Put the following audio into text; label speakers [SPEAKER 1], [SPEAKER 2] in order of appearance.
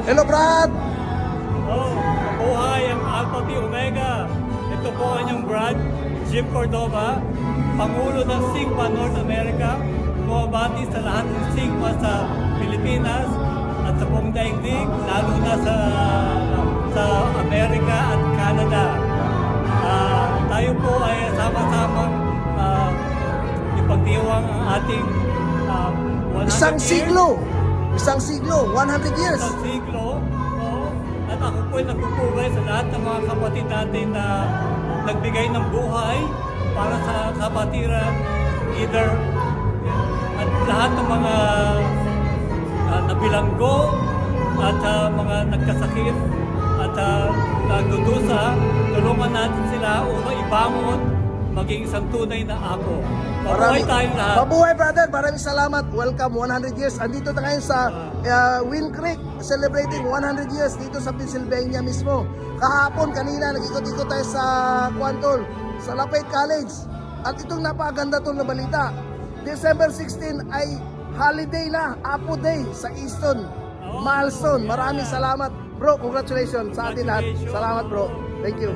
[SPEAKER 1] Hello, Brad!
[SPEAKER 2] Oh, mabuhay ang Alpha Phi Omega. Ito po ang inyong Brad, Jim Cordova, Pangulo ng Sigma North America, bumabati sa lahat ng Sigma sa Pilipinas at sa buong daigdig, lalo na sa Amerika at Canada. Tayo po ay sama-samang ipagdiwang ang ating 100
[SPEAKER 1] Isang
[SPEAKER 2] years.
[SPEAKER 1] siglo, 100 years.
[SPEAKER 2] Isang siglo. Oo. At ako po ay nagpupugay sa lahat ng mga kapatid natin na nagbigay ng buhay para sa kapatiran, either at lahat ng mga nabilanggo at mga nagkasakit at nagdudusa, tulungan natin sila upang ibangon maging isang tunay na ako. Mabuhay tayong lahat.
[SPEAKER 1] Mabuhay, brother. Maraming salamat. Welcome, 100 years. Andito na ngayon sa Wind Creek, celebrating 100 years dito sa Pennsylvania mismo. Kahapon, kanina, nag-ikot-ikot tayo sa Quantol, sa Lafayette College. At itong napakaganda tong na balita. December 16 ay holiday na, Apo Day sa Easton, Milestone. Maraming salamat. Bro, congratulations sa atin lahat. Salamat, bro. Thank you.